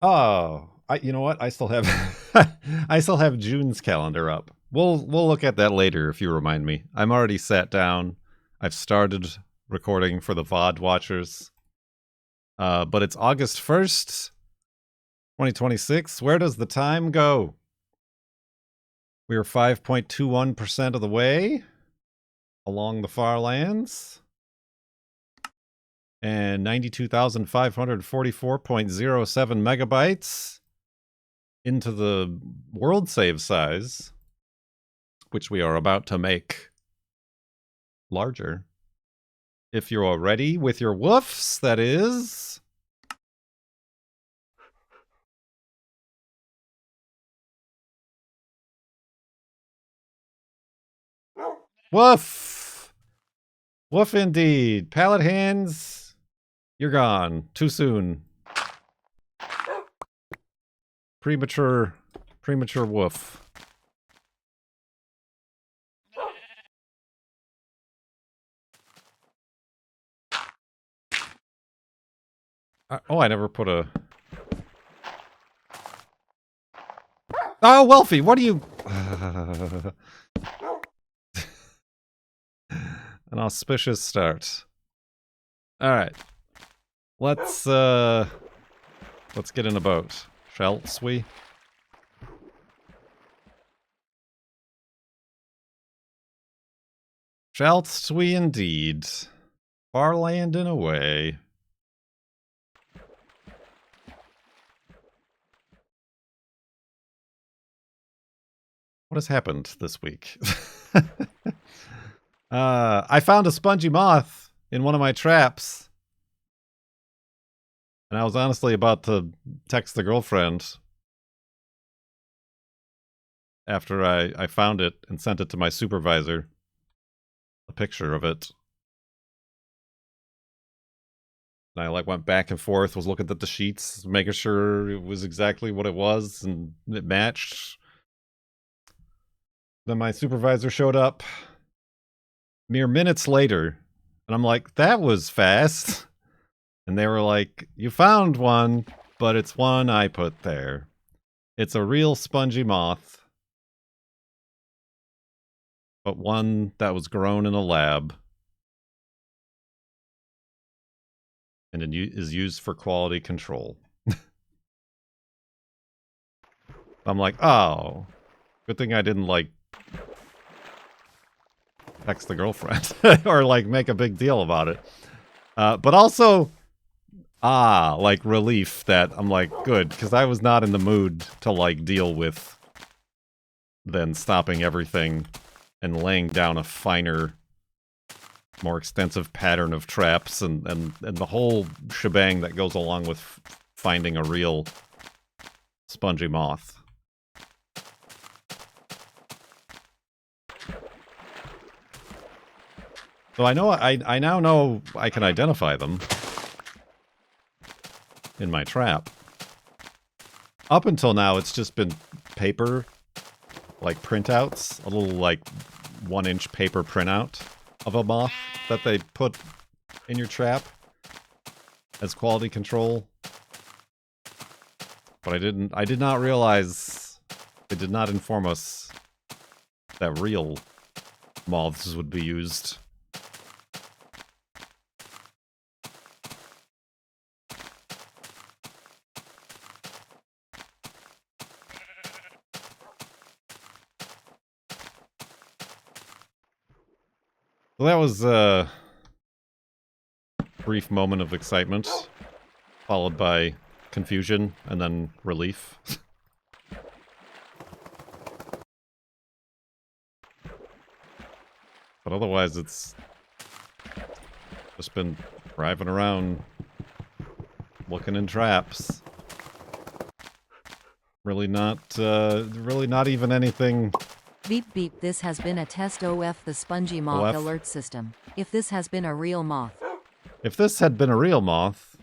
Oh, you know what? I still have I still have June's calendar up. We'll look at that later if you remind me. I'm already sat down. I've started recording for the VOD watchers. But it's August 1st, 2026. Where does the time go? We are 5.21% of the way along the Farlands. And 92,544.07 megabytes into the world save size, which we are about to make larger. If you're ready with your woofs, that is. Woof! Woof indeed. Pallet hands, you're gone. Too soon. Premature woof. I never put a... Oh, Welfie, what are you... An auspicious start. Alright. Let's get in a boat. Shall we? Shalt we indeed. Farland in a way. What has happened this week? I found a spongy moth in one of my traps. And I was honestly about to text the girlfriend after I found it and sent it to my supervisor. A picture of it. And I went back and forth, was looking at the sheets, making sure it was exactly what it was and it matched. Then my supervisor showed up mere minutes later, and I'm like, that was fast. And they were like, you found one, but it's one I put there. It's a real spongy moth, but one that was grown in a lab. And it is used for quality control. I'm like, oh, good thing I didn't, text the girlfriend or, make a big deal about it. But also, relief that I'm like, good, because I was not in the mood to, deal with then stopping everything and laying down a finer, more extensive pattern of traps and the whole shebang that goes along with finding a real spongy moth. So I know I now know I can identify them in my trap. Up until now, it's just been paper, printouts, a little 1-inch paper printout of a moth that they put in your trap as quality control. But I did not realize, they did not inform us that real moths would be used. So that was a brief moment of excitement, followed by confusion and then relief. But otherwise, it's just been driving around, looking in traps. Really not even anything. Beep beep, this has been a test OF the spongy moth alert system. If this has been a real moth. If this had been a real moth...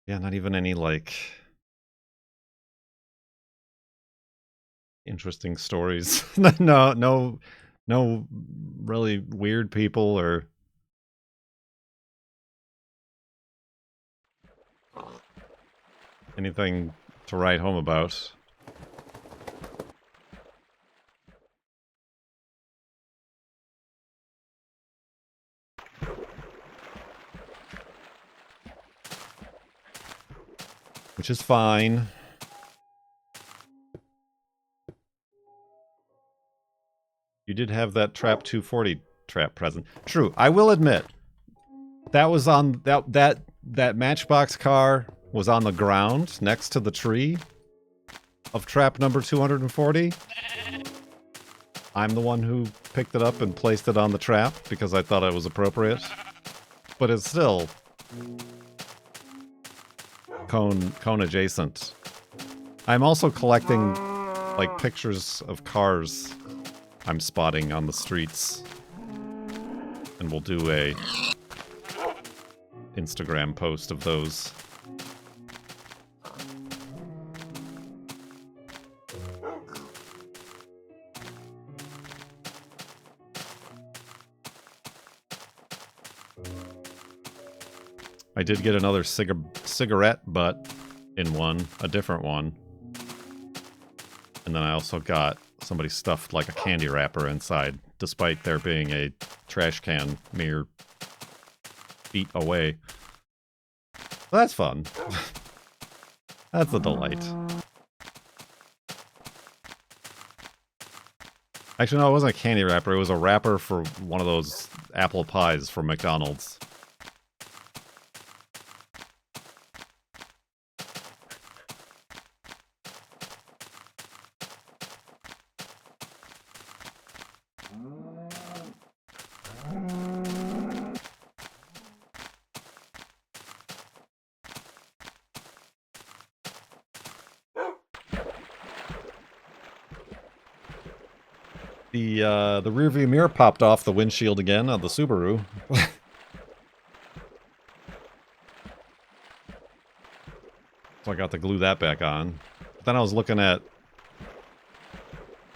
Yeah, not even any, interesting stories. No really weird people or Anything to write home about? Which is fine. You did have that Trap 240 trap present. True, I will admit. That was on that Matchbox car was on the ground next to the tree of trap number 240. I'm the one who picked it up and placed it on the trap because I thought it was appropriate. But it's still cone adjacent. I'm also collecting like pictures of cars I'm spotting on the streets. And we'll do a Instagram post of those. I did get another cigarette butt in one, a different one. And then I also got somebody stuffed like a candy wrapper inside, despite there being a trash can mere feet away. So that's fun. That's a delight. Actually, no, it wasn't a candy wrapper. It was a wrapper for one of those apple pies from McDonald's. The rearview mirror popped off the windshield again on the Subaru. So I got to glue that back on. But then I was looking at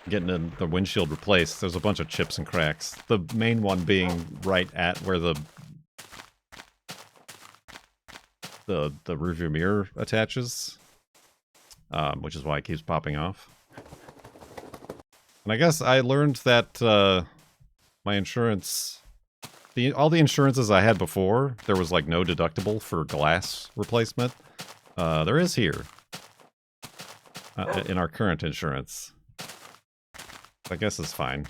getting the windshield replaced. There's a bunch of chips and cracks. The main one being right at where the rearview mirror attaches, which is why it keeps popping off. And I guess I learned that my insurance, all the insurances I had before, there was like no deductible for glass replacement. There is here in our current insurance. I guess it's fine.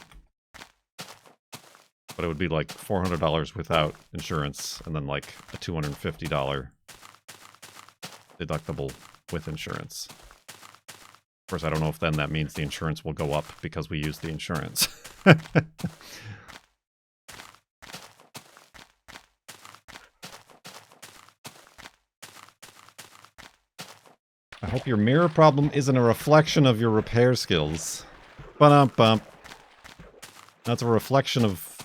But it would be like $400 without insurance, and then like a $250 deductible with insurance. Of course, I don't know if then that means the insurance will go up because we use the insurance. I hope your mirror problem isn't a reflection of your repair skills. Ba-dum-bump. That's a reflection of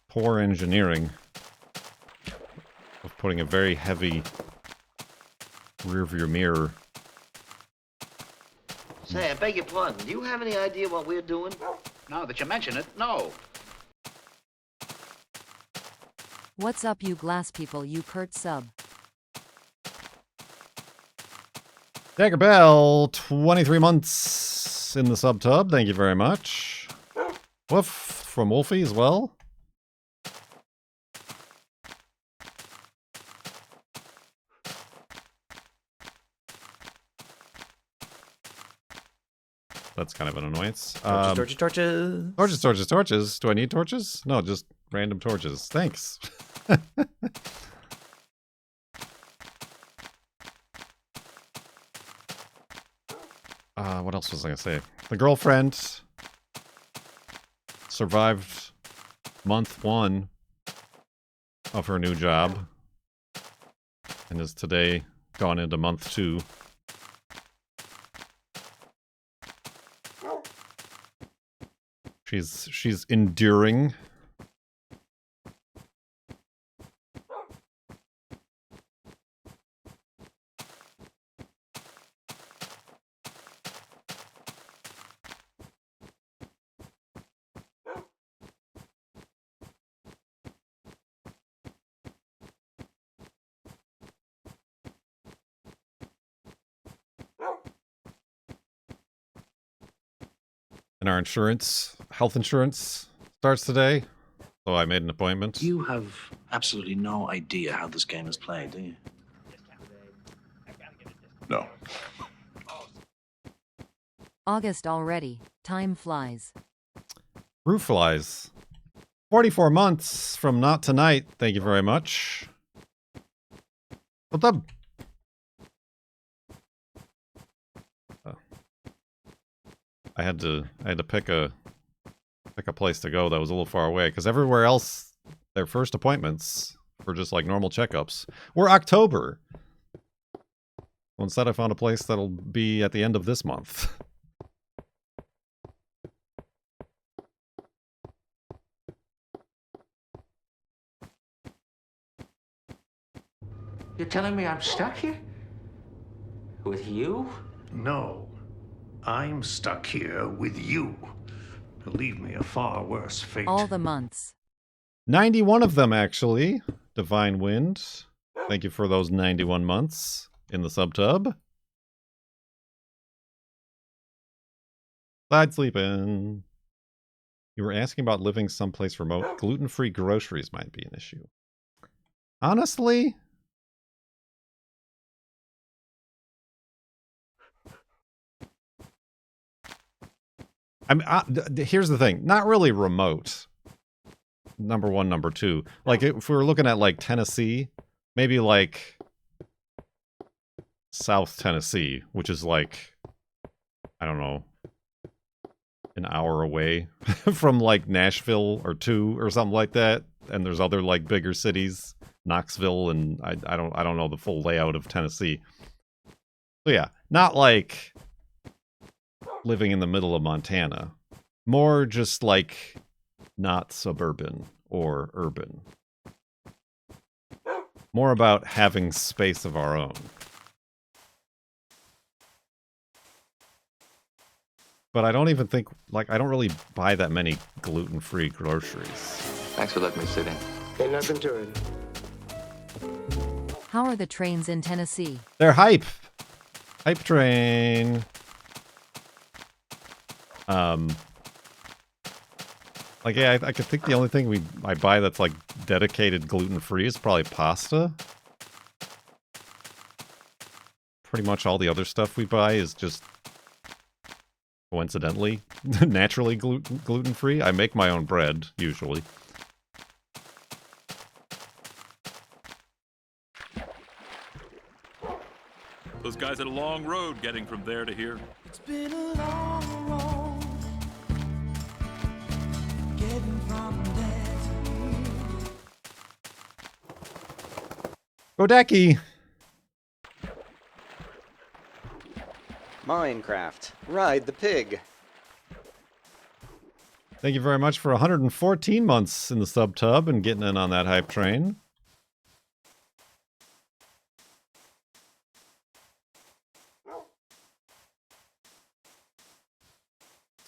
poor engineering. Of putting a very heavy rearview mirror. Say, I beg your pardon. Do you have any idea what we're doing? Now that you mention it, no. What's up, you glass people, you Kurt sub? Dagger Bell, 23 months in the sub-tub. Thank you very much. Woof from Wolfie as well. That's kind of an annoyance. Torches. Torches. Do I need torches? No, just random torches. Thanks. What else was I gonna say? The girlfriend survived month 1 of her new job and is today gone into month 2. She's enduring. And our health insurance, starts today. So I made an appointment. You have absolutely no idea how this game is played, do you? No. August already. Time flies. Roof flies. 44 months from not tonight. Thank you very much. What's up? I had to pick a place to go that was a little far away because everywhere else, their first appointments were just like normal checkups. We're October. Well, instead, I found a place that'll be at the end of this month. You're telling me I'm stuck here? With you? No. I'm stuck here with you. Believe me, a far worse fate. All the months. 91 of them, actually. Divine Wind. Thank you for those 91 months in the subtub. Side sleeping. You were asking about living someplace remote. Gluten-free groceries might be an issue. Honestly, I mean, here's the thing. Not really remote. Number one, number two. Like, if we were looking at, like, Tennessee, maybe, like, South Tennessee, which is, like, I don't know, an hour away from, like, Nashville or two or something like that. And there's other, like, bigger cities, Knoxville, and I don't know the full layout of Tennessee. So, yeah, not, like, living in the middle of Montana. More just like not suburban or urban. More about having space of our own. But I don't even think, like, I don't really buy that many gluten-free groceries. Thanks for letting me sit in. Ain't nothing to it. How are the trains in Tennessee? They're hype. Hype train. Like, yeah, I could think the only thing I buy that's, like, dedicated gluten-free is probably pasta. Pretty much all the other stuff we buy is just, coincidentally, naturally gluten-free. I make my own bread, usually. Those guys had a long road getting from there to here. It's been a long road getting from there to here. Godecki! Minecraft. Ride the pig. Thank you very much for 114 months in the subtub and getting in on that hype train.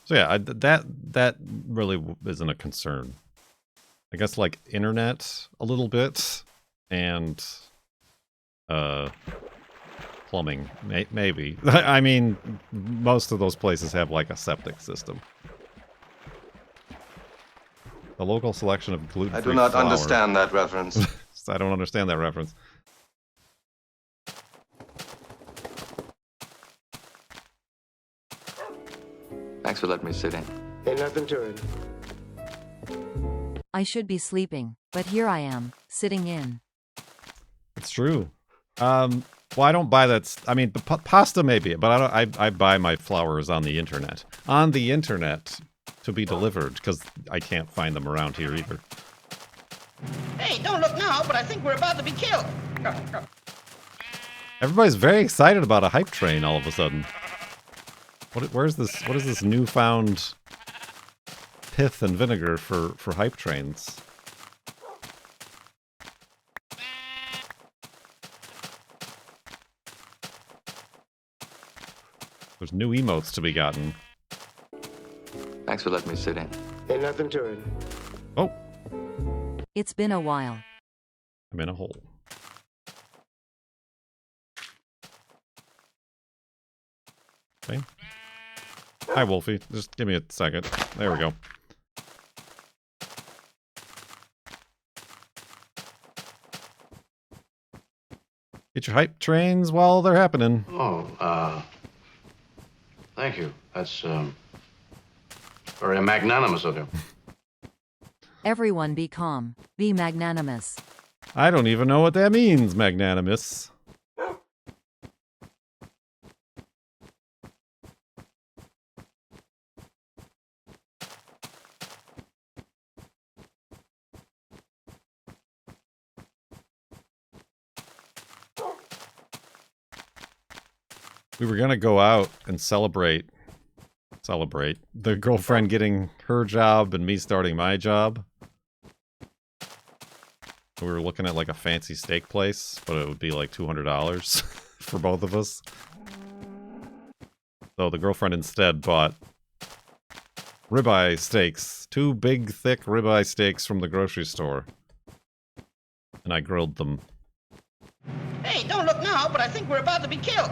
So yeah, that really isn't a concern. I guess like internet a little bit and plumbing maybe. I mean, most of those places have like a septic system. The local selection of gluten-free I do not flour. understand that reference. I don't understand that reference. Thanks for letting me sit in. Ain't nothing to it. I should be sleeping, but here I am, sitting in. It's true. Well, I don't buy that. I mean, pasta maybe, but I buy my flours on the internet. On the internet to be delivered, because I can't find them around here either. Hey, don't look now, but I think we're about to be killed. Everybody's very excited about a hype train all of a sudden. What is this newfound pith and vinegar for hype trains? There's new emotes to be gotten. Thanks for letting me sit in. Ain't nothing to it. Oh, It's been a while. I'm in a hole. Okay. Hi, Wolfie. Just give me a second. There we go. Get your hype trains while they're happening. Oh, thank you. That's, very magnanimous of you. Everyone be calm. Be magnanimous. I don't even know what that means, magnanimous. We were gonna go out and celebrate the girlfriend getting her job and me starting my job. We were looking at like a fancy steak place, but it would be like $200 for both of us. So the girlfriend instead bought ribeye steaks, 2 big, thick ribeye steaks from the grocery store. And I grilled them. Hey, don't look now, but I think we're about to be killed.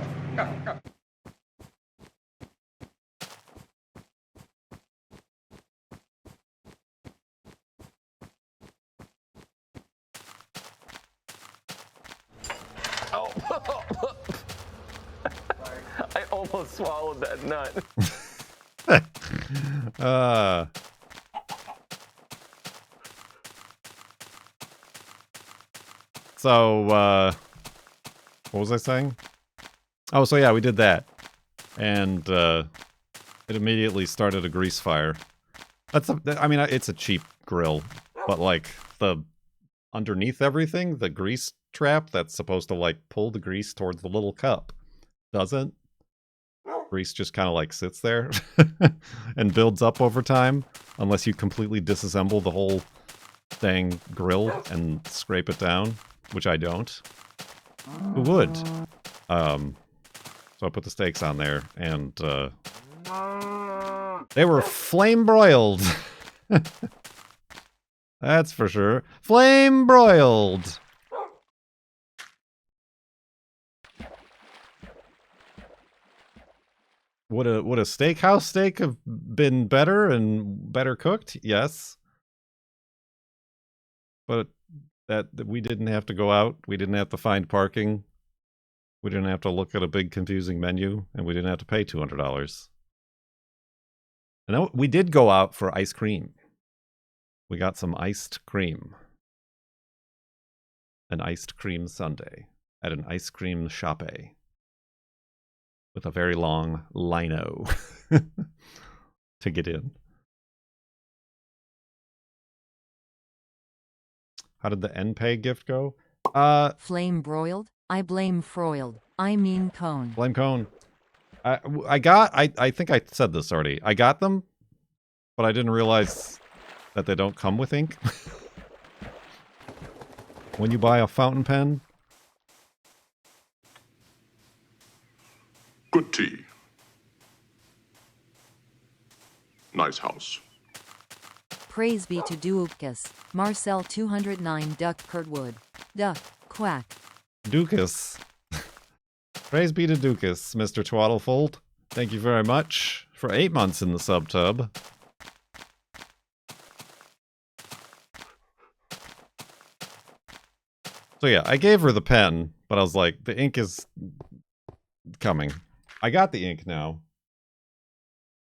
I almost swallowed that nut. So, what was I saying? Oh, so yeah, we did that. And, it immediately started a grease fire. I mean, it's a cheap grill, but like, underneath everything, the grease trap that's supposed to like pull the grease towards the little cup doesn't. Grease just kind of like sits there and builds up over time unless you completely disassemble the whole dang grill and scrape it down, which I don't. Who would? So I put the steaks on there and they were flame broiled. That's for sure. Flame broiled. Would a steakhouse steak have been better and better cooked? Yes. But that we didn't have to go out. We didn't have to find parking. We didn't have to look at a big confusing menu, and we didn't have to pay $200. And then we did go out for ice cream. We got some iced cream. An iced cream sundae at an ice cream shop with a very long lino to get in. How did the NPay gift go? Flame broiled? I blame froiled. I mean cone. Flame cone. I think I said this already. I got them, but I didn't realize that they don't come with ink. When you buy a fountain pen. Good tea. Nice house. Praise be to Dukas. Marcel 209 Duck Kurtwood. Duck. Quack. Dukas. Praise be to Dukas, Mr. Twaddlefold. Thank you very much for 8 months in the subtub. So yeah, I gave her the pen, but I was like, the ink is coming. I got the ink now.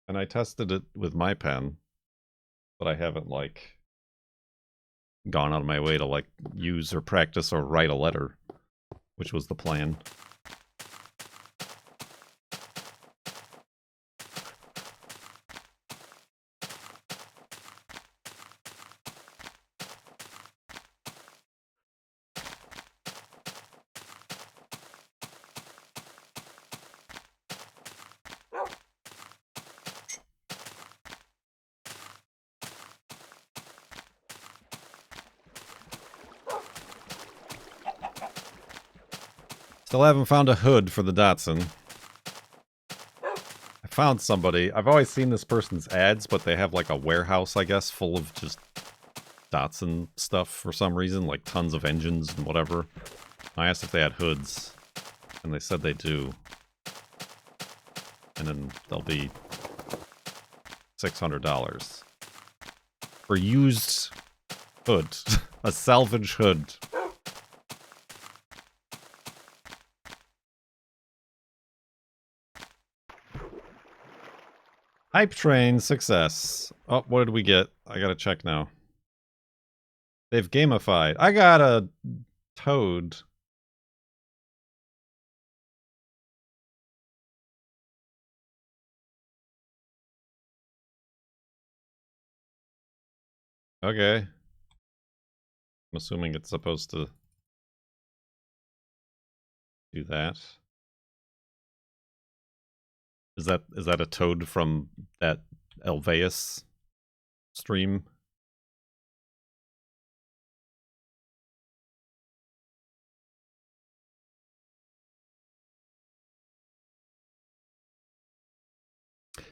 And I tested it with my pen. But I haven't, like, gone out of my way to, like, use or practice or write a letter. Which was the plan. Still haven't found a hood for the Datsun. I found somebody. I've always seen this person's ads, but they have like a warehouse, I guess, full of just Datsun stuff for some reason, like tons of engines and whatever. I asked if they had hoods, and they said they do. And then they'll be $600 for used hood, a salvage hood. Hype train success. Oh, what did we get? I gotta check now. They've gamified. I got a toad. Okay. I'm assuming it's supposed to do that. Is that a toad from that Elveus stream?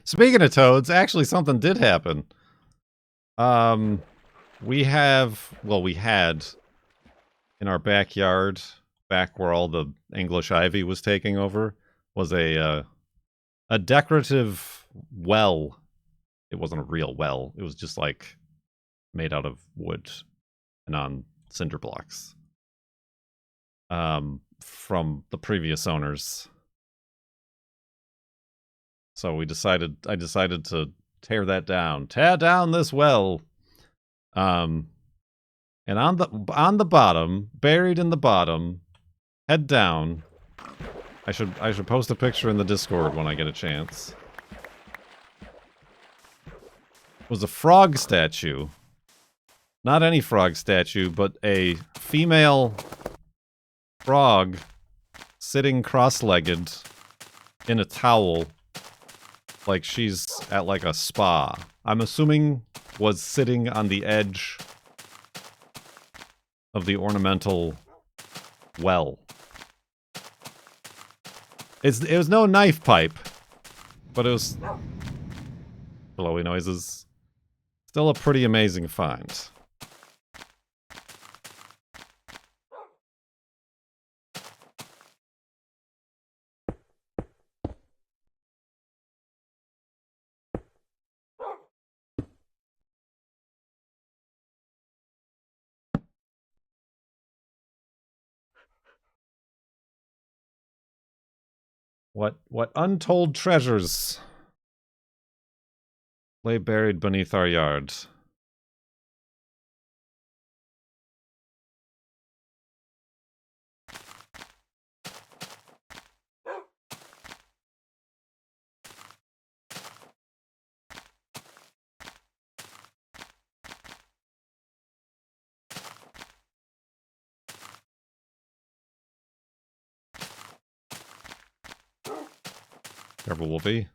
Speaking of toads, actually something did happen. We had in our backyard, back where all the English ivy was taking over, was a decorative well. It wasn't a real well. It was just like made out of wood and on cinder blocks. From the previous owners. So I decided to tear that down. Tear down this well. And on the bottom, buried in the bottom, head down. I should post a picture in the Discord when I get a chance. Was a frog statue. Not any frog statue, but a female frog sitting cross-legged in a towel, like she's at like a spa. I'm assuming was sitting on the edge of the ornamental well. It was no knife pipe, but it was blowy noises. Still a pretty amazing find. What untold treasures lay buried beneath our yard? Careful, Wolfie.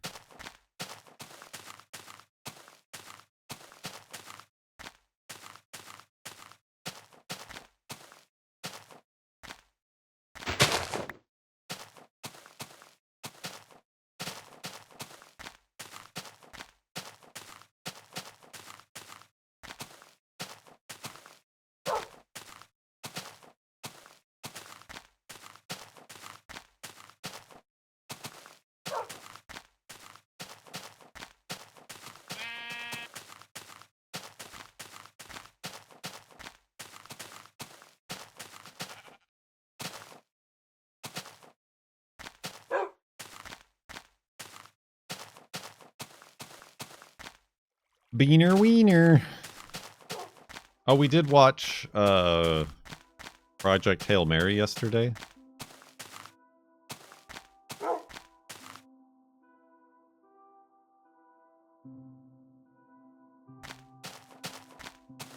Beaner wiener. Oh, we did watch Project Hail Mary yesterday.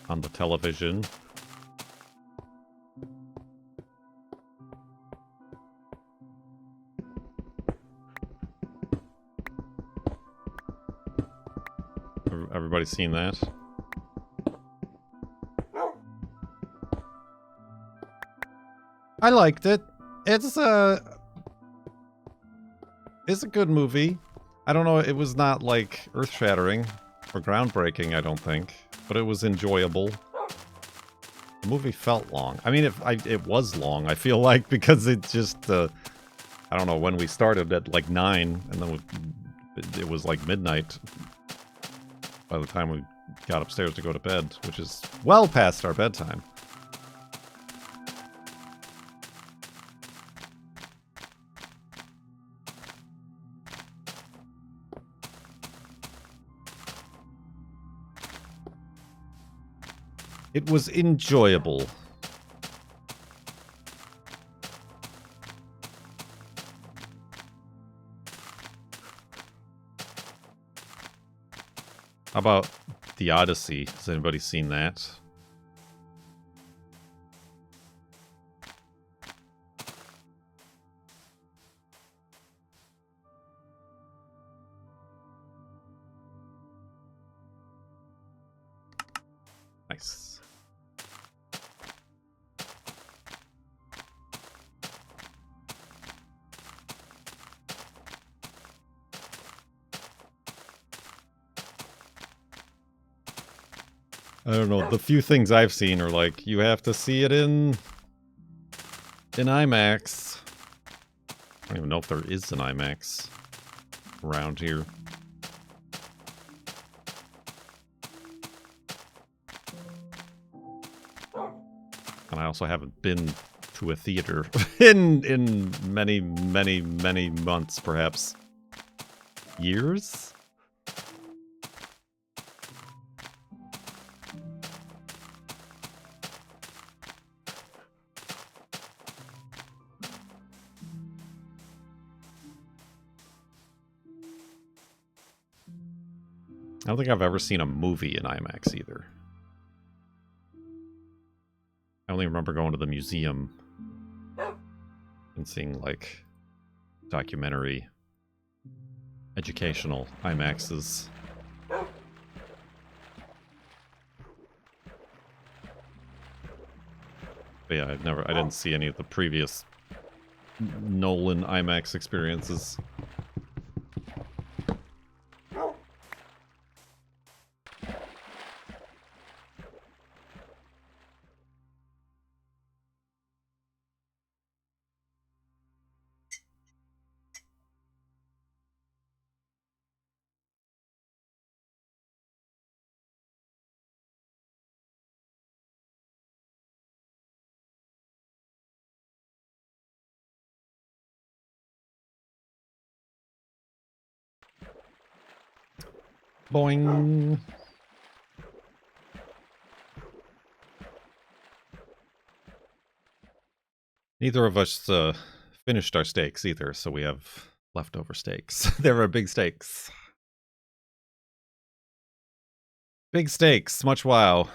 On the television. Everybody's seen that? I liked it. It's a good movie. I don't know, it was not like earth-shattering or groundbreaking, I don't think, but it was enjoyable. The movie felt long. I mean, it was long, I feel like, because it just, I don't know, when we started at like 9, and then it was like midnight. by the time we got upstairs to go to bed, which is well past our bedtime. It was enjoyable. How about The Odyssey? Has anybody seen that? Nice. I don't know, the few things I've seen are like, you have to see it in IMAX. I don't even know if there is an IMAX around here. And I also haven't been to a theater in many, many, many months, perhaps years? I don't think I've ever seen a movie in IMAX either. I only remember going to the museum and seeing, like, documentary, educational IMAXs. But yeah, I didn't see any of the previous Nolan IMAX experiences. Boing. Neither of us finished our steaks either, so we have leftover steaks. There are big steaks. Big steaks, much wow.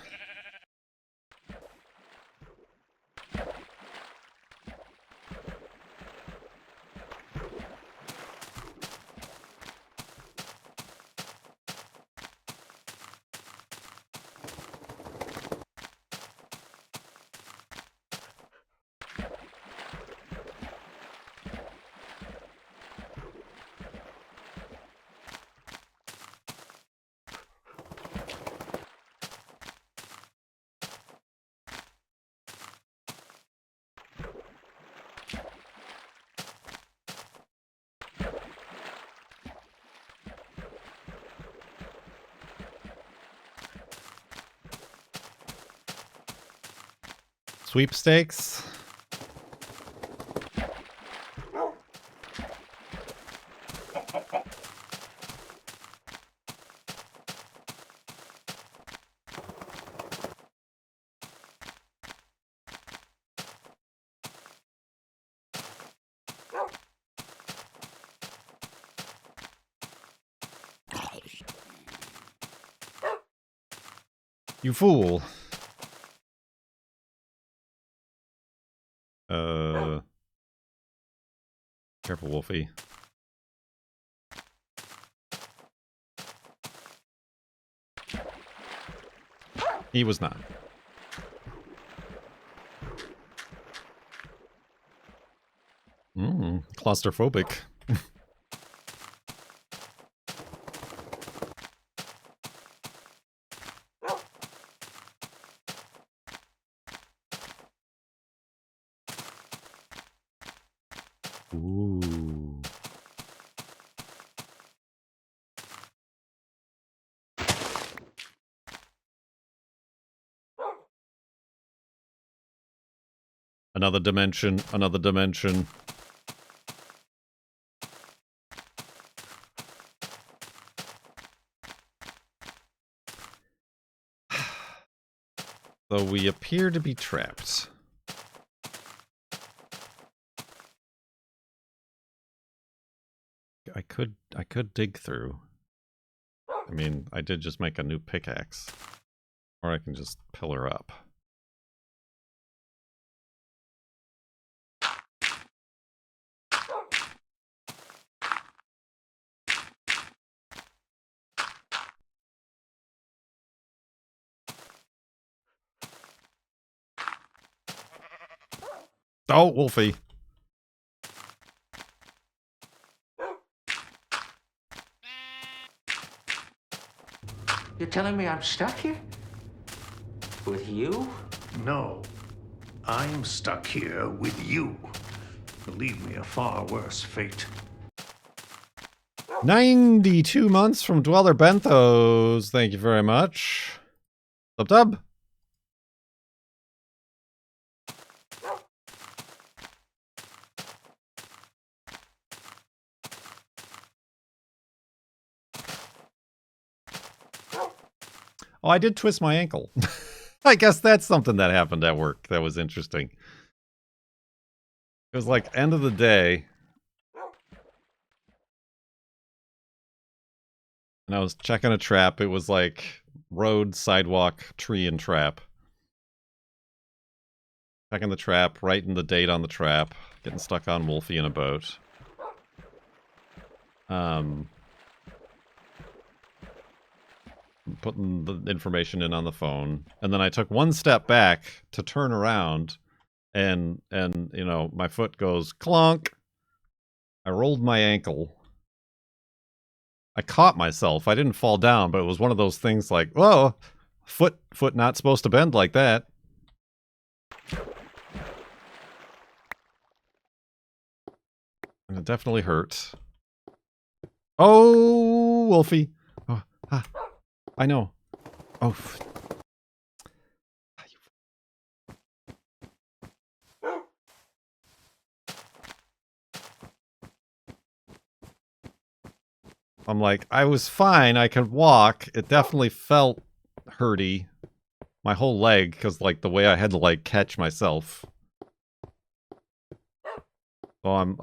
Sweepstakes? You fool. Careful, Wolfie. He was not. Claustrophobic. Ooh. Another dimension, another dimension. So we appear to be trapped. I could dig through. I mean, I did just make a new pickaxe. Or I can just pillar up. Oh, Wolfie. You're telling me I'm stuck here? With you? No. I'm stuck here with you. Believe me, a far worse fate. 92 months from Dweller Benthos. Thank you very much. Dub. Oh, I did twist my ankle. I guess that's something that happened at work. That was interesting. It was like end of the day. And I was checking a trap. It was like road, sidewalk, tree, and trap. Checking the trap, writing the date on the trap, getting stuck on Wolfie in a boat. Putting the information in on the phone. And then I took one step back to turn around and you know, my foot goes clunk. I rolled my ankle. I caught myself. I didn't fall down, but it was one of those things like, whoa, foot not supposed to bend like that. And it definitely hurt. Oh, Wolfie. Oh, I know. Oh. I'm like, I was fine. I could walk. It definitely felt hurty. My whole leg, because like the way I had to like catch myself. So I'm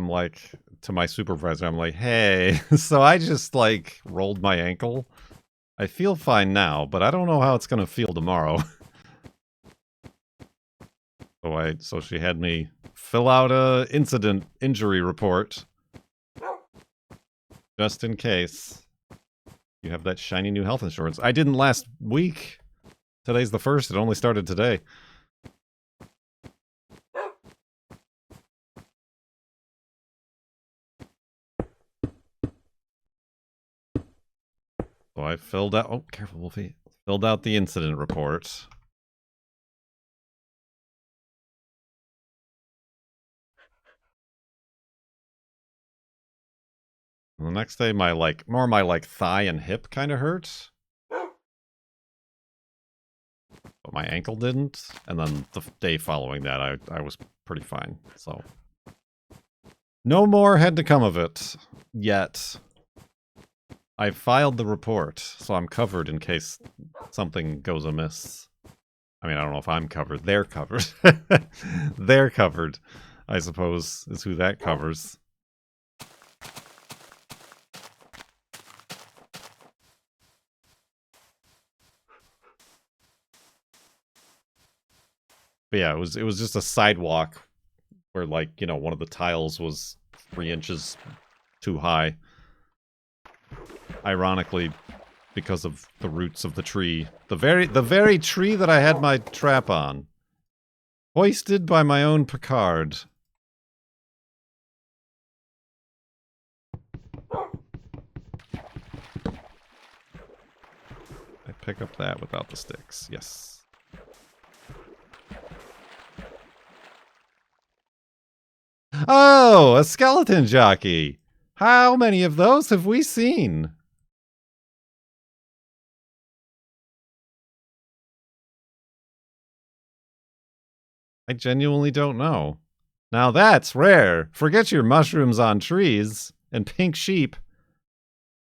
like to my supervisor, I'm like, hey, so I just like rolled my ankle. I feel fine now, but I don't know how it's gonna feel tomorrow. So she had me fill out a injury report. Just in case you have that shiny new health insurance. I didn't last week. Today's the 1st. It only started today. So I filled out... Oh, careful, Wolfie. Filled out the incident report. And the next day, my thigh and hip kind of hurt. But my ankle didn't. And then the day following that, I was pretty fine. So no more had to come of it yet. I filed the report, so I'm covered in case something goes amiss. I mean, I don't know if I'm covered. They're covered. They're covered, I suppose, is who that covers. But yeah, it was just a sidewalk where, like, you know, one of the tiles was 3 inches too high. Ironically, because of the roots of the tree. The very tree that I had my trap on. Hoisted by my own Picard. I pick up that without the sticks. Yes. Oh, a skeleton jockey. How many of those have we seen? I genuinely don't know. Now that's rare. Forget your mushrooms on trees and pink sheep.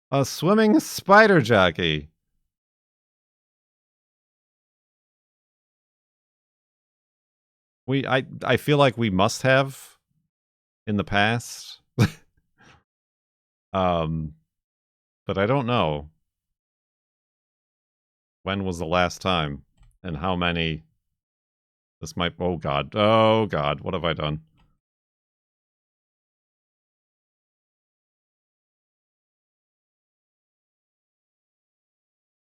A swimming spider jockey. I feel like we must have in the past. But I don't know. When was the last time? And how many? This might... Oh, God. Oh, God. What have I done?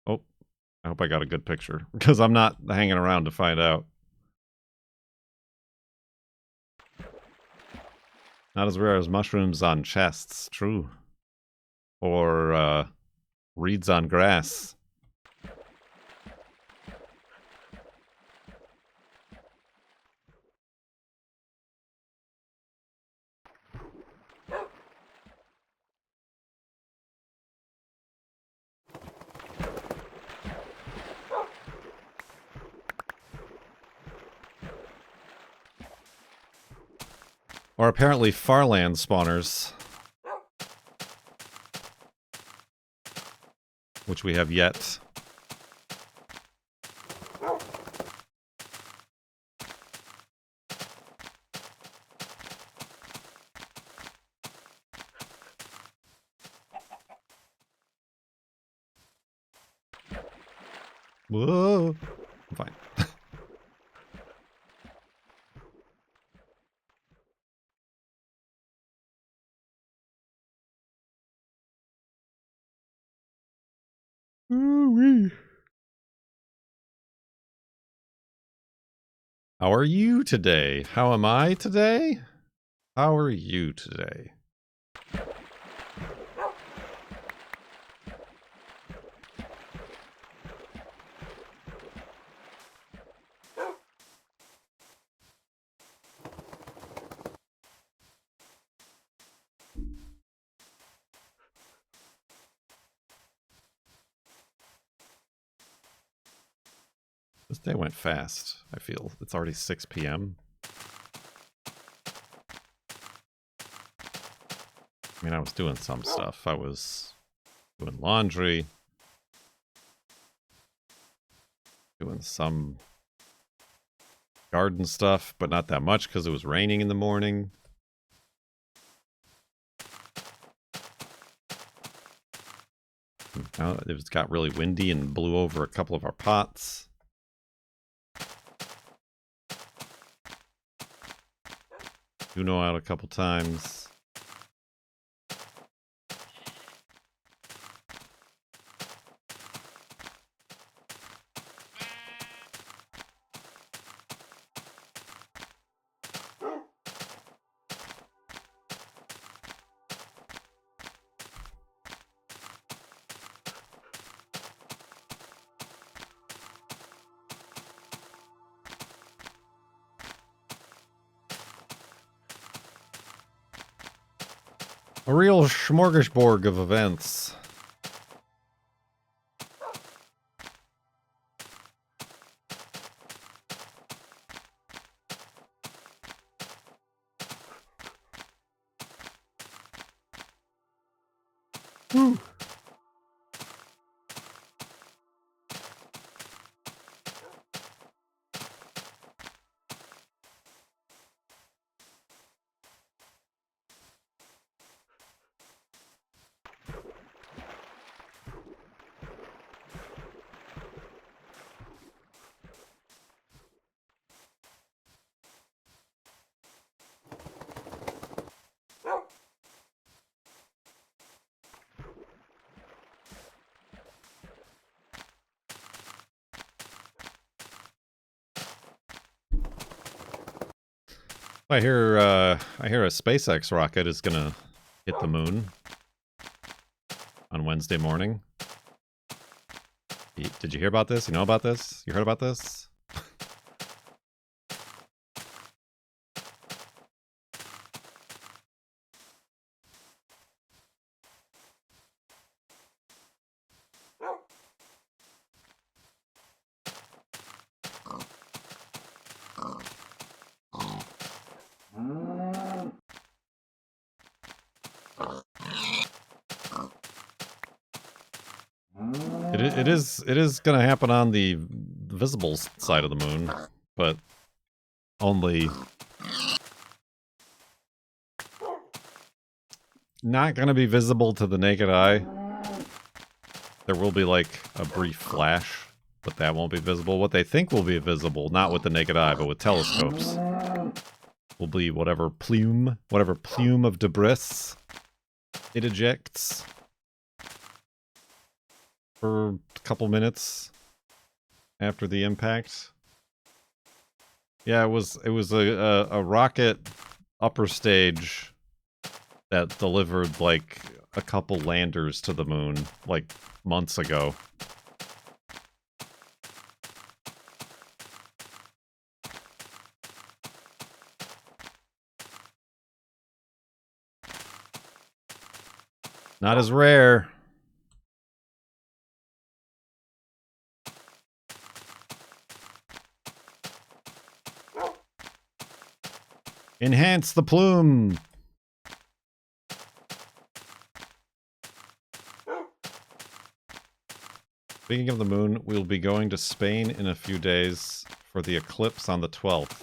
Oh, I hope I got a good picture. Because I'm not hanging around to find out. Not as rare as mushrooms on chests. True. Or, reeds on grass. Or apparently farland spawners. Which we have yet. Whoa. I'm fine. Ooh-wee. How are you today? How am I today? How are you today? This day went fast, I feel. It's already 6 p.m. I mean, I was doing some stuff. I was doing laundry. Doing some garden stuff, but not that much because it was raining in the morning. Now it got really windy and blew over a couple of our pots. Uno out a couple times. A real smorgasbord of events. Woo. I hear a SpaceX rocket is gonna hit the moon on Wednesday morning. Did you hear about this? You know about this? You heard about this? It is going to happen on the visible side of the moon, but only not going to be visible to the naked eye. There will be like a brief flash, but that won't be visible. What they think will be visible, not with the naked eye, but with telescopes, will be whatever plume of debris it ejects for a couple minutes after the impact. Yeah, it was a rocket upper stage that delivered like a couple landers to the moon like months ago. Not as rare. Enhance the plume. Speaking of the moon, we'll be going to Spain in a few days for the eclipse on the 12th.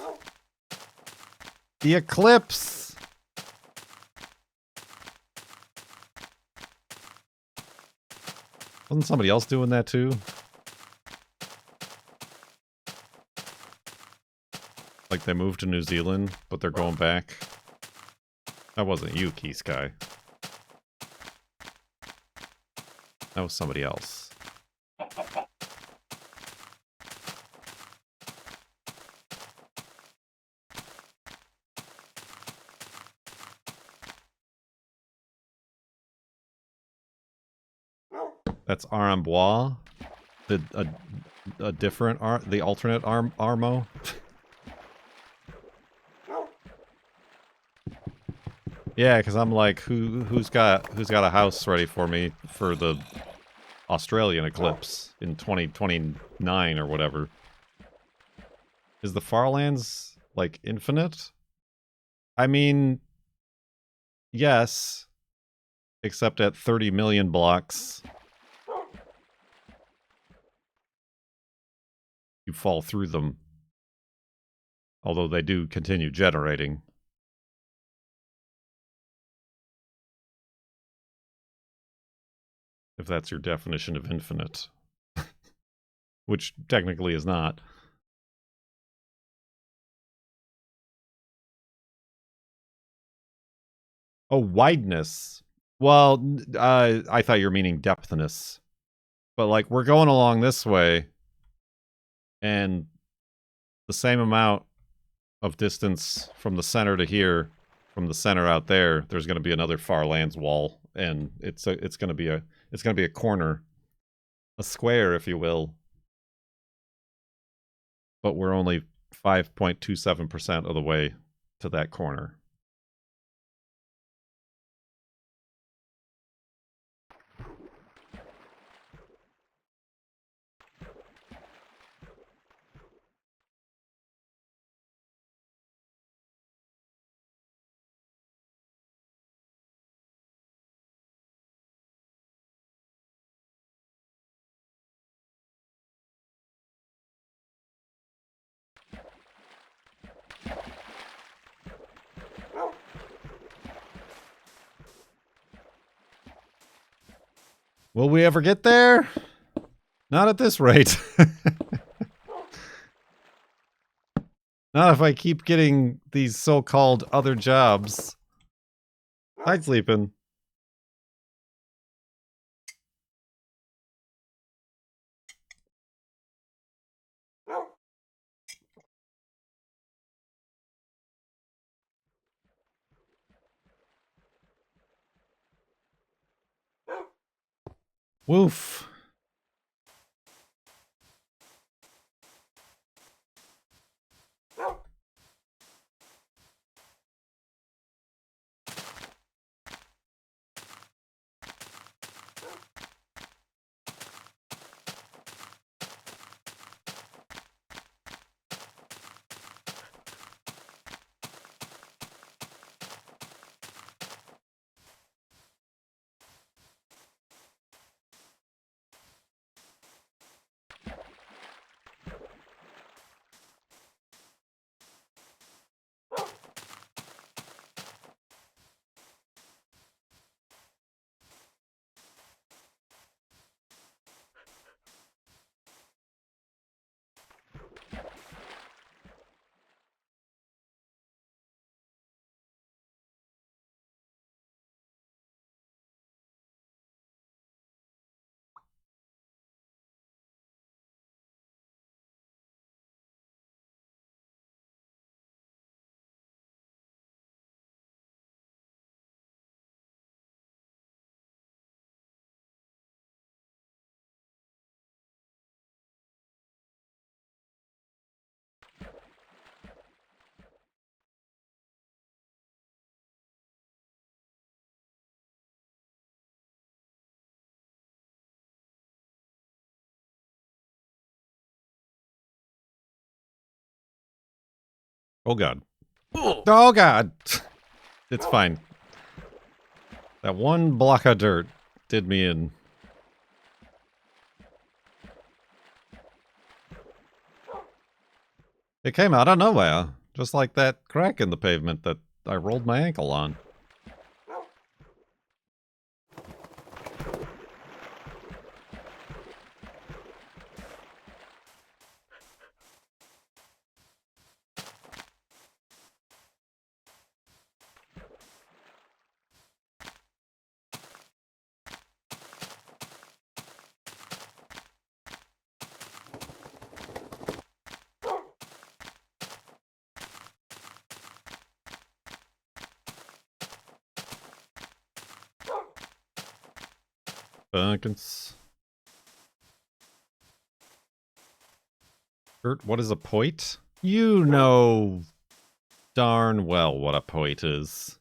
The eclipse! Wasn't somebody else doing that too? Like they moved to New Zealand, but they're going back. That wasn't you, Key Sky. That was somebody else. That's Arambois. A different the alternate Armo. Yeah, because I'm like, who's got a house ready for me for the Australian eclipse in 2029 or whatever? Is the Farlands like infinite? I mean, yes, except at 30 million blocks. You fall through them. Although they do continue generating. If that's your definition of infinite. Which technically is not. Oh, wideness. Well, I thought you were meaning depthness. But like, we're going along this way. And the same amount of distance from the center to here, from the center out there, there's going to be another Farlands wall, and it's going to be a corner, a square, if you will. But we're only 5.27% of the way to that corner. Will we ever get there? Not at this rate. Not if I keep getting these so-called other jobs. Hi, sleeping. Woof. Oh god. Oh god! It's fine. That one block of dirt did me in. It came out of nowhere. Just like that crack in the pavement that I rolled my ankle on. Bunkins. Kurt, what is a point? You know darn well what a point is.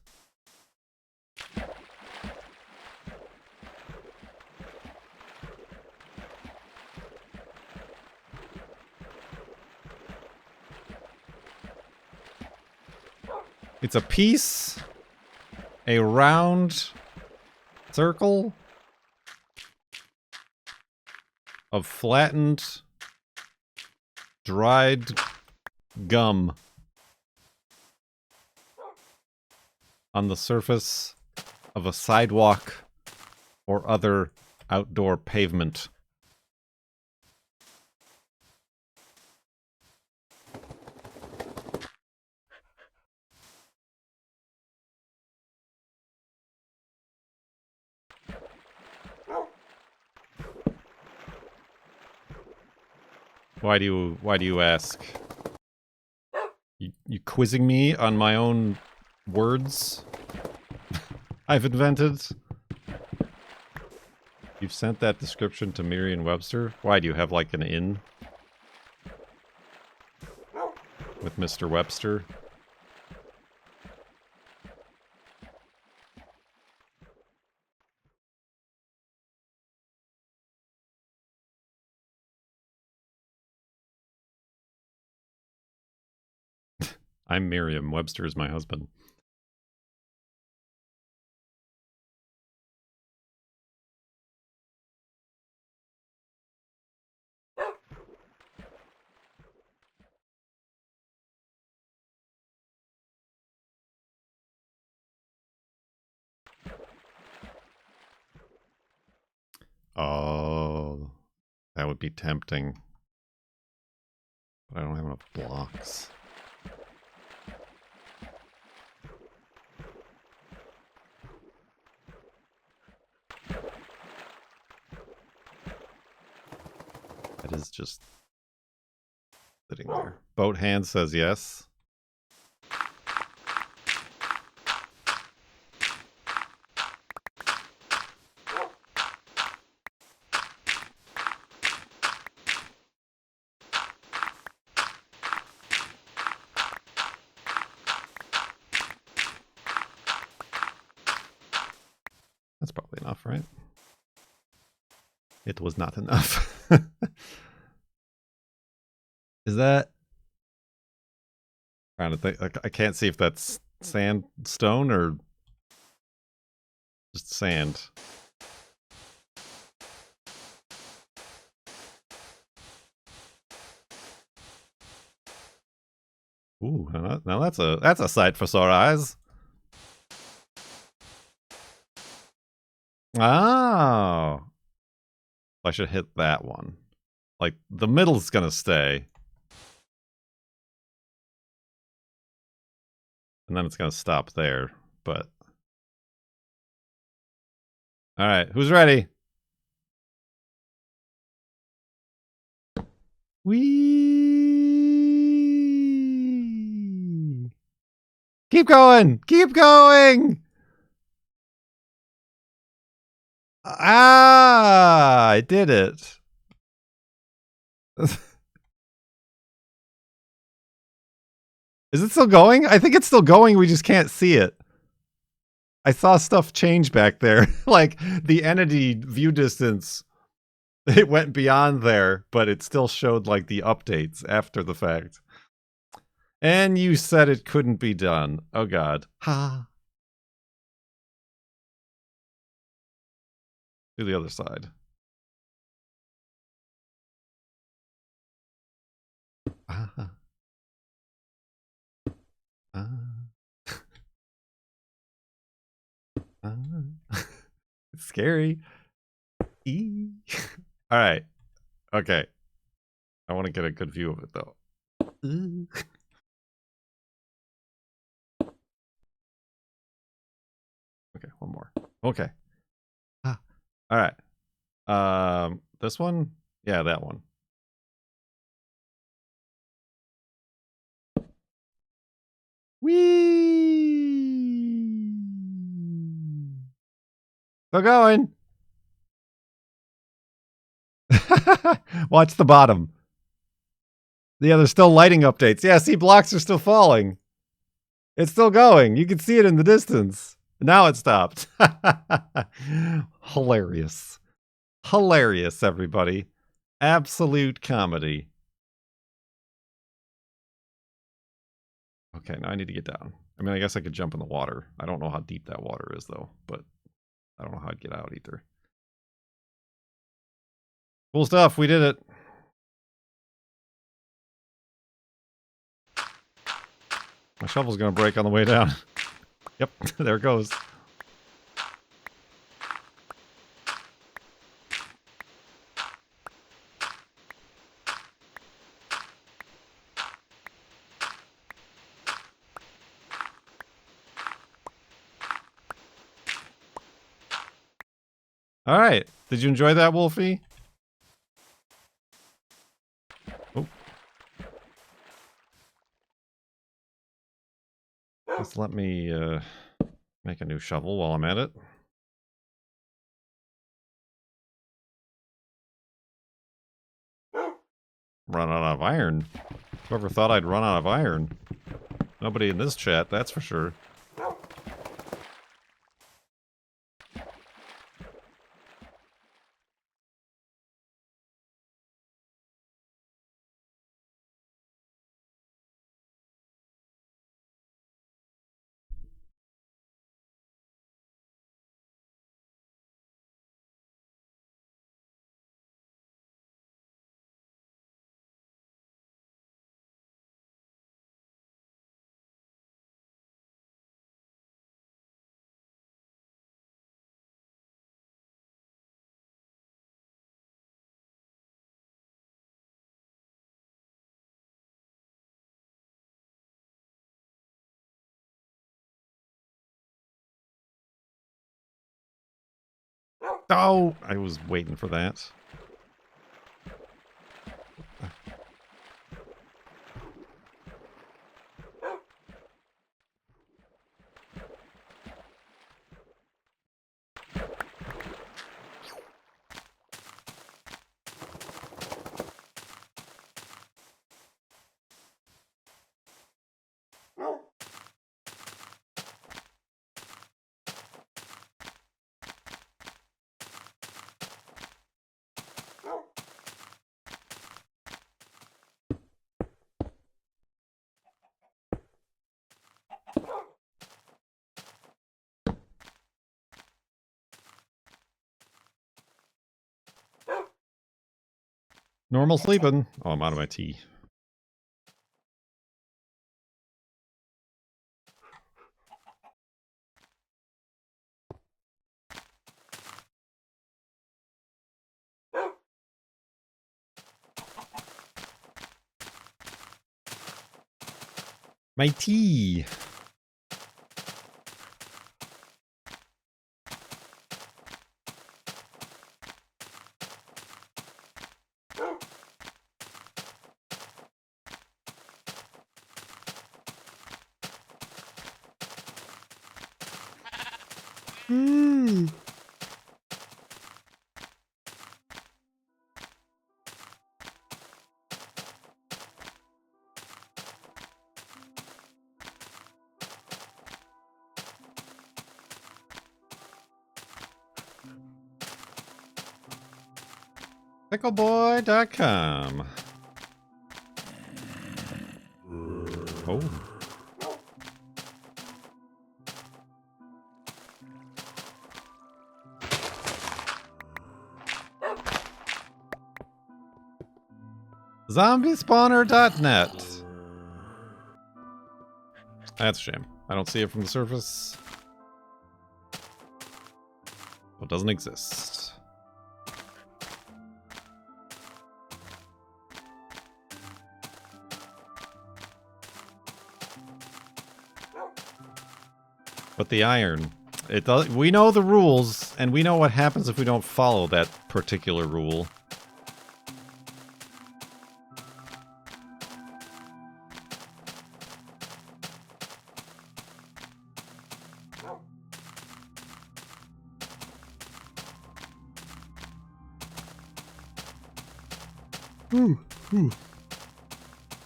It's a piece, a round circle of flattened, dried gum on the surface of a sidewalk or other outdoor pavement. Why do you ask? You quizzing me on my own words I've invented? You've sent that description to Merriam-Webster? Why, do you have like an in with Mr. Webster? I'm Miriam. Webster is my husband. Oh, that would be tempting. But I don't have enough blocks. That is just sitting there. Boat hand says yes. That's probably enough, right? It was not enough. Is that... I'm trying to think. I can't see if that's sandstone or just sand. Ooh, now that's a sight for sore eyes. Oh, I should hit that one. Like the middle's gonna stay. And then it's going to stop there, but... Alright, who's ready? Whee! Keep going! Keep going! Ah! I did it. Is it still going? I think it's still going, we just can't see it. I saw stuff change back there. Like, the entity view distance, it went beyond there, but it still showed, like, the updates after the fact. And you said it couldn't be done. Oh, God. Ha. To the other side. Ah. Ah. Ah. It's scary. Eee. All right. Okay. I want to get a good view of it, though. Okay, one more. Okay. Ah. All right. This one? Yeah, that one. Whee! Still going. Watch the bottom. Yeah, there's still lighting updates. Yeah, see, blocks are still falling. It's still going. You can see it in the distance. Now it stopped. Hilarious. Hilarious, everybody. Absolute comedy. Okay, now I need to get down. I mean, I guess I could jump in the water. I don't know how deep that water is, though, but I don't know how I'd get out either. Cool stuff. We did it. My shovel's going to break on the way down. Yep, there it goes. All right. Did you enjoy that, Wolfie? Oh. Just let me make a new shovel while I'm at it. Run out of iron. Whoever thought I'd run out of iron? Nobody in this chat, that's for sure. Oh, I was waiting for that. Normal sleeping. Oh, I'm out of my tea. My tea. Pickleboy.com. Oh. Zombiespawner.net. That's a shame. I don't see it from the surface. It doesn't exist. But the iron, it does. We know the rules, and we know what happens if we don't follow that particular rule.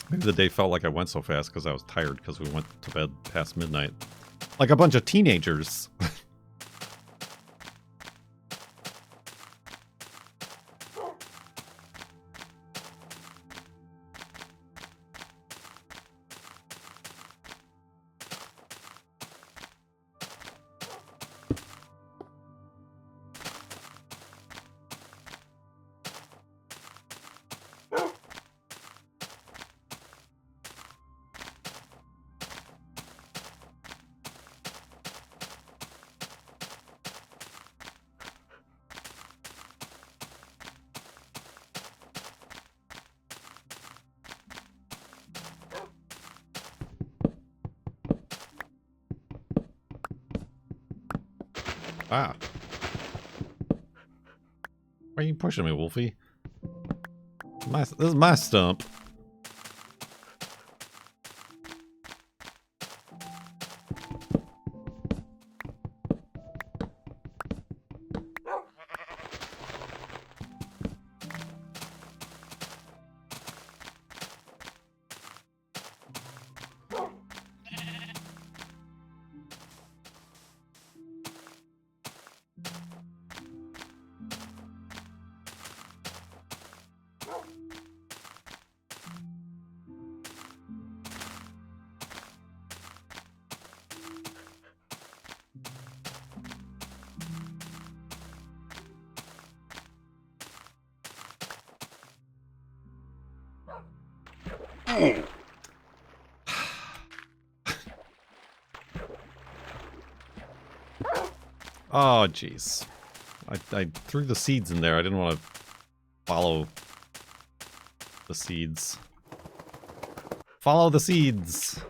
Maybe the day felt like I went so fast because I was tired because we went to bed past midnight. Like a bunch of teenagers. Ah. Why are you pushing me, Wolfie? This is my stump. Oh, jeez. I threw the seeds in there. I didn't want to follow the seeds. Follow the seeds!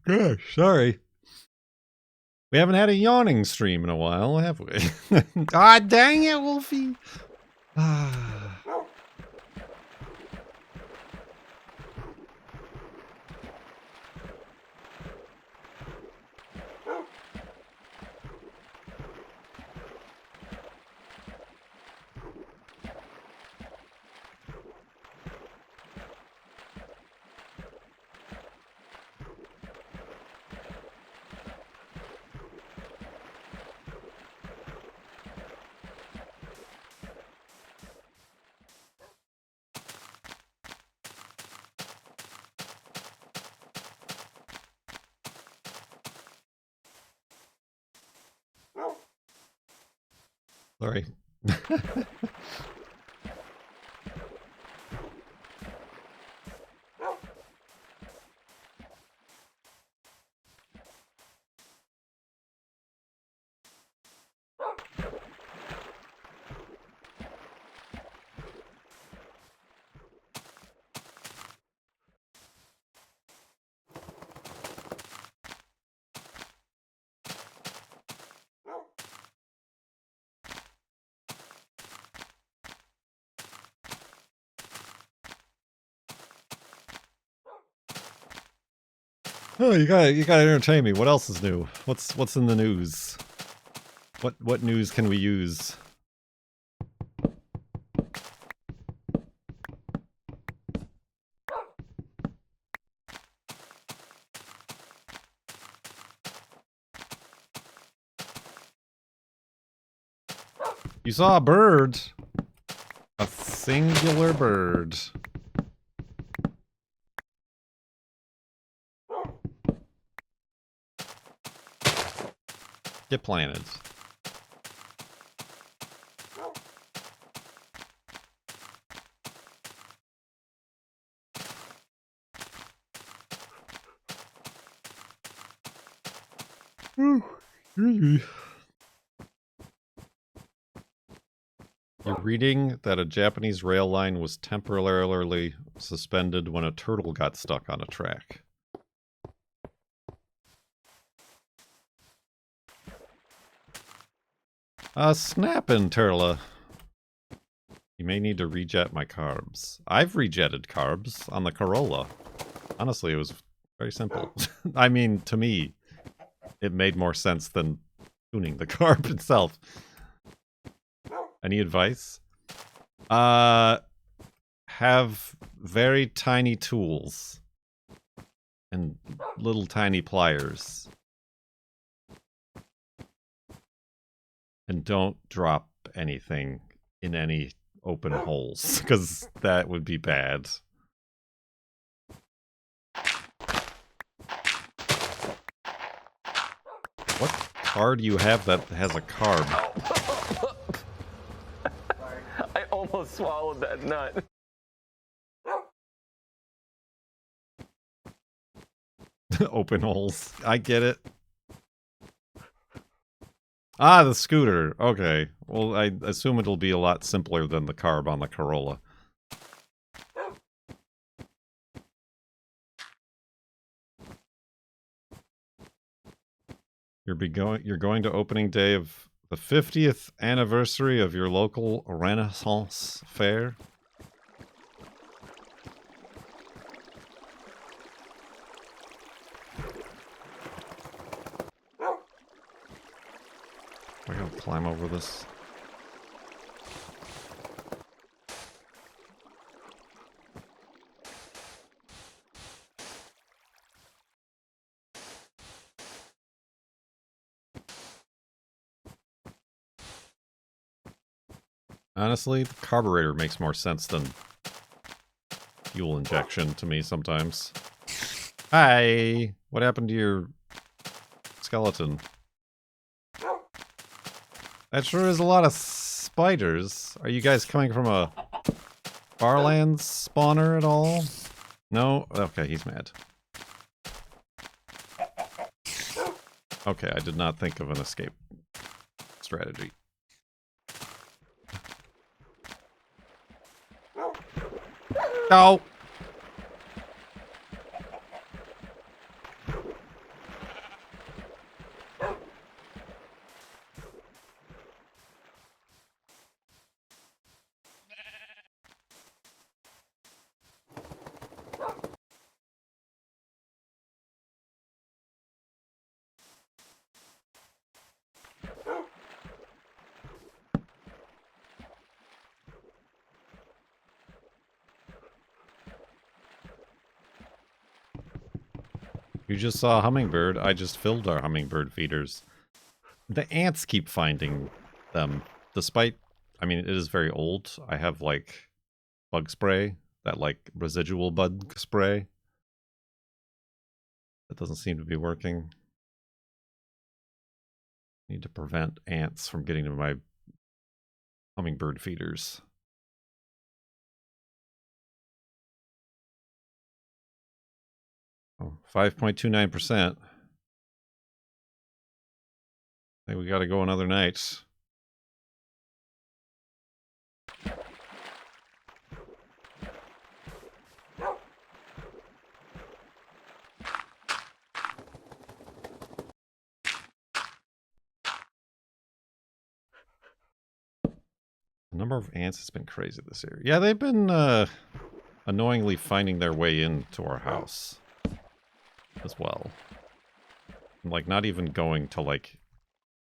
Gosh, sorry. We haven't had a yawning stream in a while, have we? Ah, dang it, Wolfie! Ah. Sorry. Oh, you gotta entertain me. What else is new? What's in the news? What news can we use? You saw a bird. A singular bird. Get planted. You're reading that a Japanese rail line was temporarily suspended when a turtle got stuck on a track. Snappin', Turla. You may need to rejet my carbs. I've rejetted carbs on the Corolla. Honestly, it was very simple. I mean, to me, it made more sense than tuning the carb itself. Any advice? Have very tiny tools. And little tiny pliers. And don't drop anything in any open holes, because that would be bad. What car do you have that has a carb? I almost swallowed that nut. Open holes. I get it. Ah, the scooter. Okay. Well, I assume it'll be a lot simpler than the carb on the Corolla. You're going to opening day of the 50th anniversary of your local Renaissance fair. I gotta climb over this. Honestly, the carburetor makes more sense than fuel injection to me sometimes. Hi! What happened to your skeleton? That sure is a lot of spiders. Are you guys coming from a Farlands spawner at all? No? Okay, he's mad. Okay, I did not think of an escape strategy. No! You just saw a hummingbird. I just filled our hummingbird feeders. The ants keep finding them, despite, I mean, it is very old. I have, like, bug spray, that, like, residual bug spray. That doesn't seem to be working. Need to prevent ants from getting to my hummingbird feeders. Oh, 5.29%. I think we gotta go another night. The number of ants has been crazy this year. Yeah, they've been annoyingly finding their way into our house as well. Like, not even going to, like,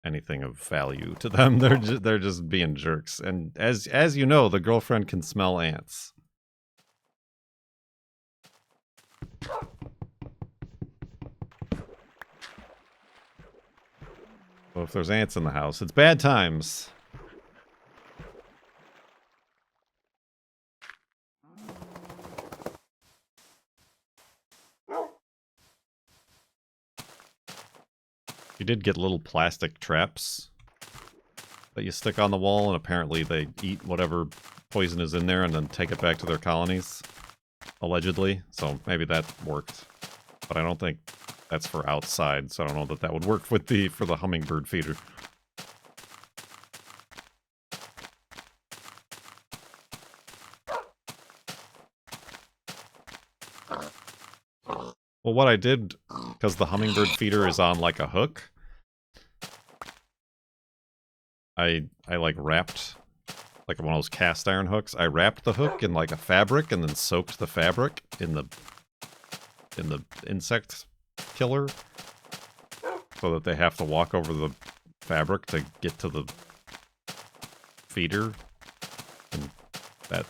anything of value to them. They're just being jerks. And as you know, the girlfriend can smell ants. So if there's ants in the house, it's bad times. You did get little plastic traps that you stick on the wall, and apparently they eat whatever poison is in there and then take it back to their colonies, allegedly. So maybe that worked, but I don't think that's for outside. So I don't know that that would work with for the hummingbird feeder. Well, what I did, because the hummingbird feeder is on like a hook, I like wrapped, like one of those cast iron hooks, I wrapped the hook in like a fabric and then soaked the fabric in the insect killer so that they have to walk over the fabric to get to the feeder. And that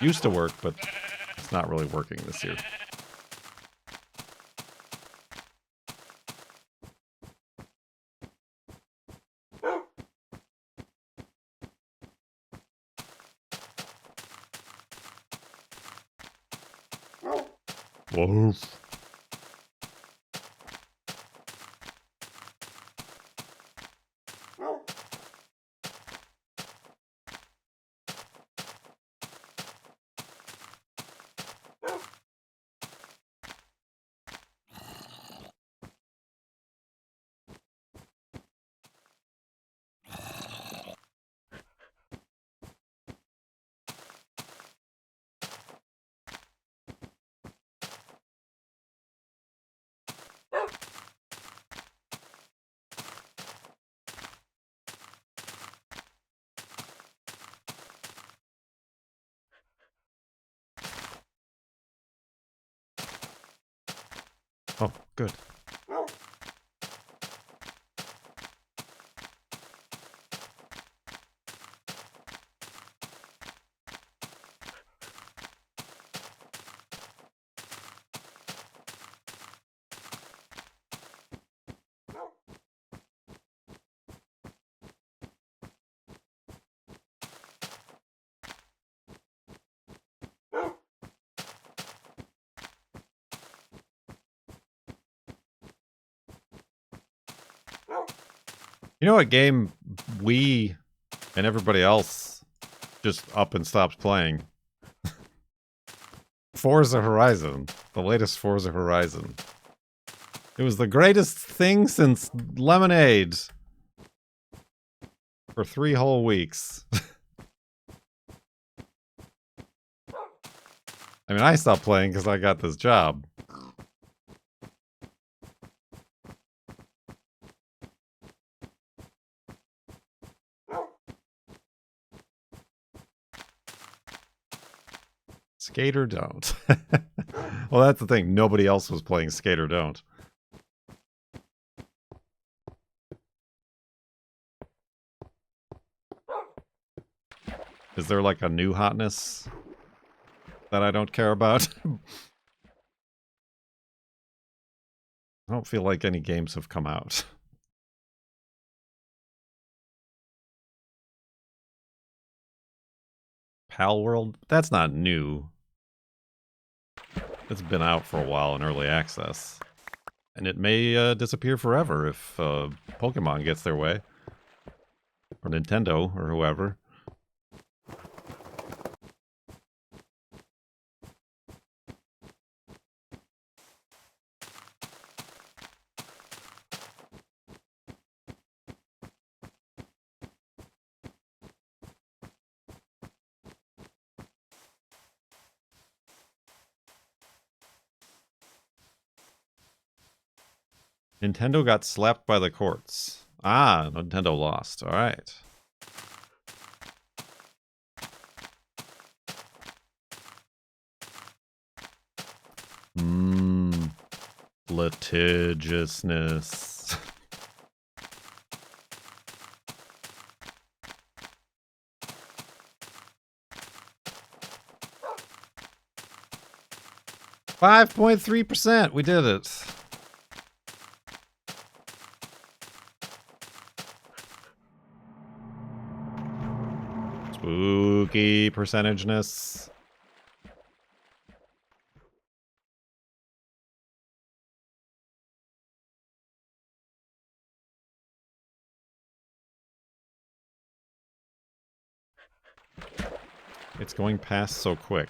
used to work, but it's not really working this year. Whoa. Oh, good. You know what game we and everybody else just up and stopped playing? Forza Horizon. The latest Forza Horizon. It was the greatest thing since Lemonade. For 3 whole weeks. I mean, I stopped playing because I got this job. Skate or don't. Well, that's the thing. Nobody else was playing Skate or Don't. Is there like a new hotness that I don't care about? I don't feel like any games have come out. Pal World? That's not new. It's been out for a while in early access. And it may disappear forever if Pokemon gets their way. Or Nintendo, or whoever. Nintendo got slapped by the courts. Ah, Nintendo lost. All right. Litigiousness. $5.3%. We did it. Spooky percentageness. It's going past so quick.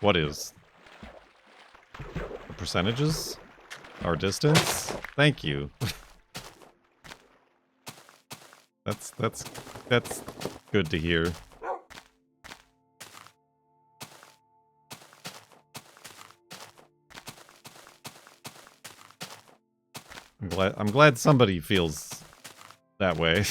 What is? The percentages? Our distance? Thank you. That's good to hear. I'm glad somebody feels that way.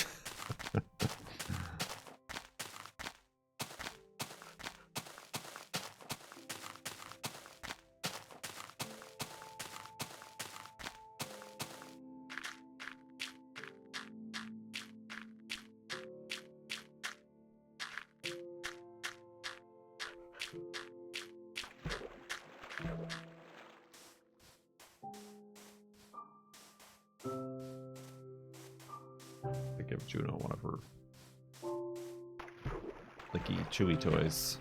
To give Juno one of her licky chewy toys.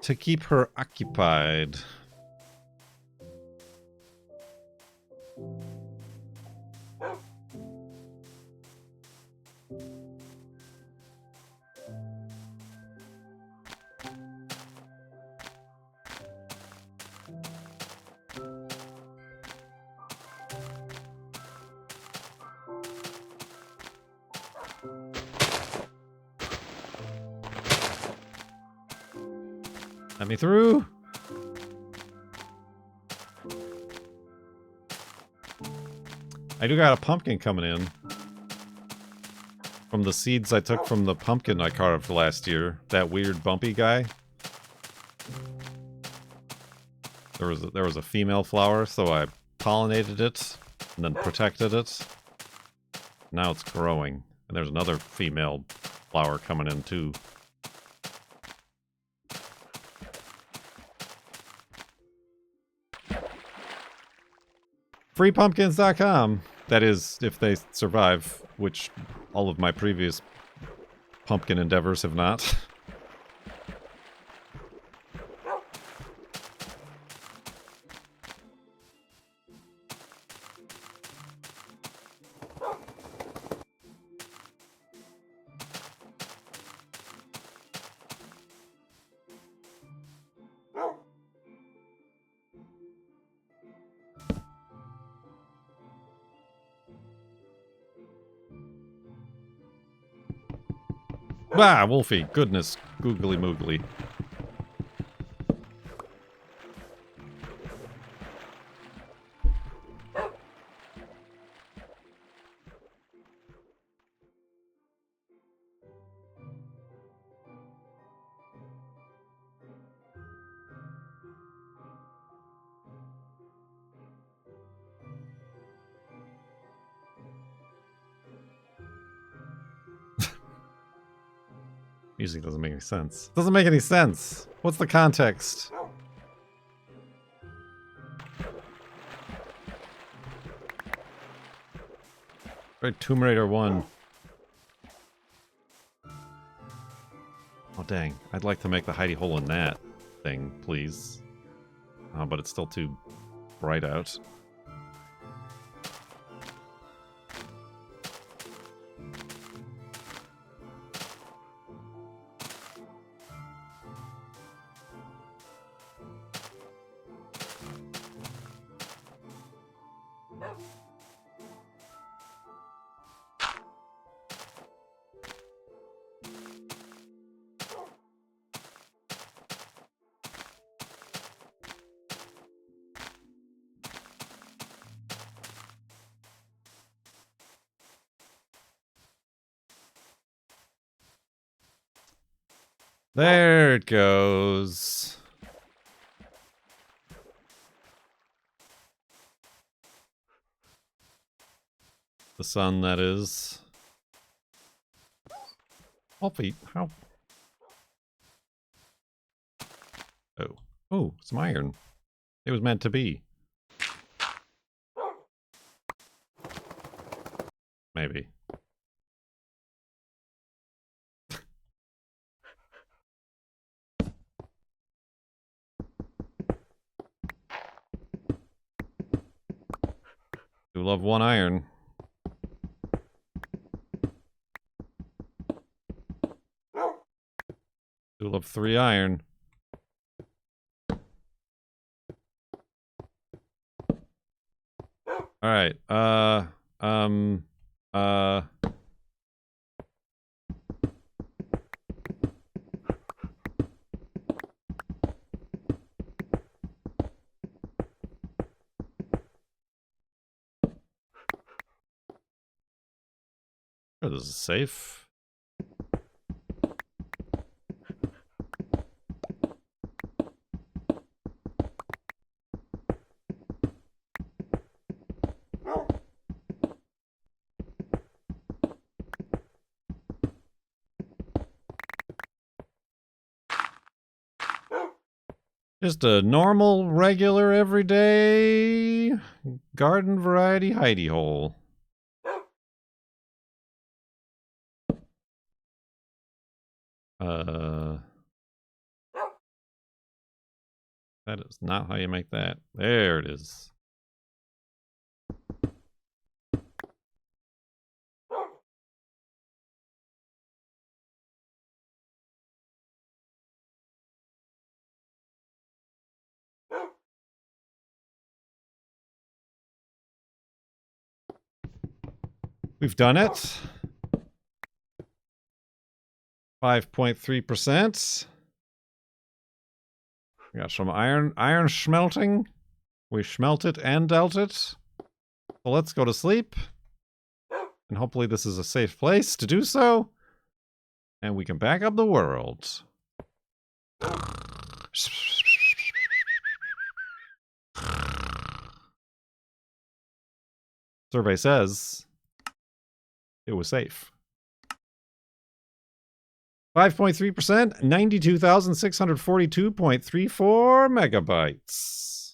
To keep her occupied. Let me through. I do got a pumpkin coming in. From the seeds I took from the pumpkin I carved last year. That weird bumpy guy. There was a female flower, so I pollinated it and then protected it. Now it's growing. And there's another female flower coming in too. Freepumpkins.com. That is, if they survive, which all of my previous pumpkin endeavors have not. Ah, Wolfie. Goodness. Googly moogly. Music doesn't make any sense. Doesn't make any sense. What's the context? Right, Tomb Raider 1. Oh dang, I'd like to make the hidey hole in that thing, please. Oh, but it's still too bright out. There it goes. The sun, that is. Alfie, how? Oh. Oh, some iron. It was meant to be. Maybe. Do love one iron. Do love 3 iron. All right. Sure, this is safe. Just a normal, regular, everyday garden variety hidey hole. That is not how you make that. There it is. We've done it. 5.3%. We got some iron smelting. We smelt it and dealt it. So let's go to sleep. And hopefully this is a safe place to do so. And we can back up the world. Survey says it was safe. 5.3%, 92,642.34 megabytes.